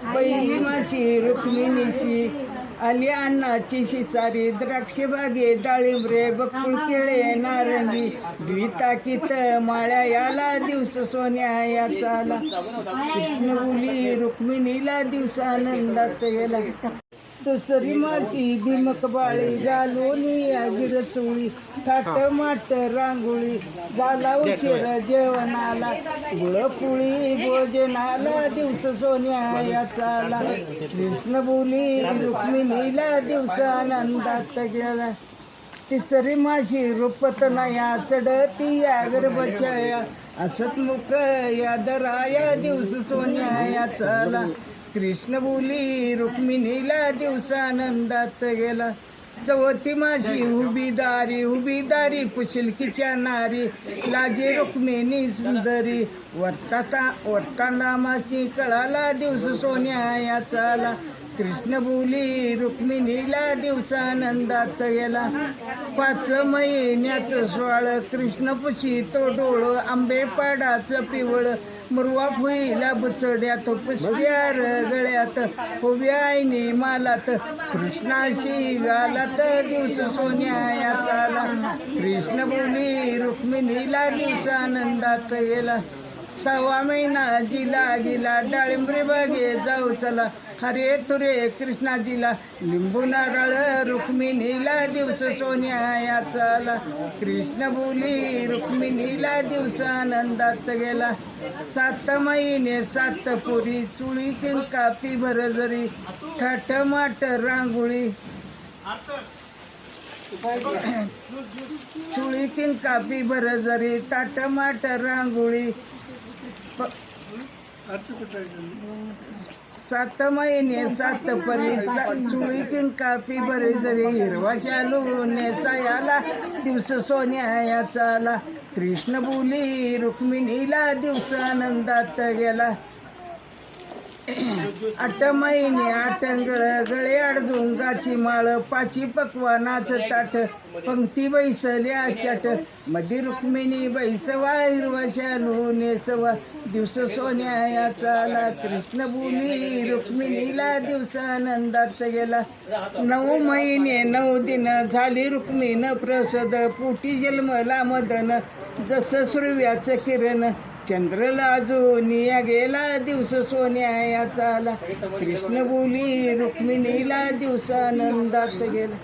पहिली माशी रुक्मिणीशी आली अन्नाची शिसारी, द्राक्ष बागे डाळिंबरे बकुळ केळे नारंगी, द्विताकीत माळ्या याला दिवस सोन्या याचा आला. कृष्ण बोली रुक्मिणीला दिवसानंदात गेला. दुसरी माशी भिमक बाळी घालूनी आगिर चोळी, थाट माट रांगोळी झाला उशीर जेवणाला, गुळपोळी भोजनाला दिवस सोन्या याचा आला. कृष्ण बोली रुक्मिणीला दिवसानंदात गेला. तिसरी माशी रूपत नया चढती या गर्भछया, असत मुख या दराया दिवस सोन्या याचा आला. कृष्ण बोली रुक्मिणीला दिवसानंदात गेला. चौथी माशी उभी दारी पुशिलकीच्या नारी, लाजे रुक्मिणी सुंदरी, वरताना माशी कळाला दिवस सोन्या याचा आला. कृष्ण बोली रुक्मिणीला दिवसानंदात गेला. 5 महिन्याचं सोळ कृष्ण पुशी तो डोळ, आंबे पाडाचं पिवळ मुरवा फुईला बुचड्यात, पुष्यार गळ्यात उभ्या आईने मालात, कृष्णाशी गालात दिवस सोन्या याचा आला. कृष्ण बोली रुक्मिणीला दिवसानंदात गेला. 6वा महिना जिला गेला, डाळिंबरे बागे जाऊ चला, हरे तुरे कृष्णाजीला लिंबू नारळ रुक्मिणीला दिवस सोन्या याचा आला. कृष्ण बोली रुक्मिणीला दिवसानंदात गेला. 7 महिने 7 पोरी, चुळी किंकापी भरजरी, थाट माट रांगोळी चुळी किंकापी भरजरी, ताट माट रांगोळी. 7 महिने 7 परी, चुळी किंकापी भरजरी, हिरवा शालू नेसायाला दिवस सोन्या याचा आला. कृष्ण बोली रुक्मिणीला दिवसानंदात गेला. 8 महिने 8 गळे अडदुंगाची माळ, 5 पक्वानाचं ताट, पंक्ती बैसल्या चाट, मध्ये रुक्मिणी बैसवा हिरवा शालू नेसवा दिवस सोन्या याचा आला. कृष्ण बोली रुक्मिणीला दिवसानंदात गेला. 9 महिने 9 दिन झाली रुक्मिण प्रसद, पोटी जन्मला मदन जसं सूर्याचं किरण, चंद्र लाजून या गेला दिवस सोन्या याचा आला. कृष्ण बोली रुक्मिणीला दिवसानंदात गेला.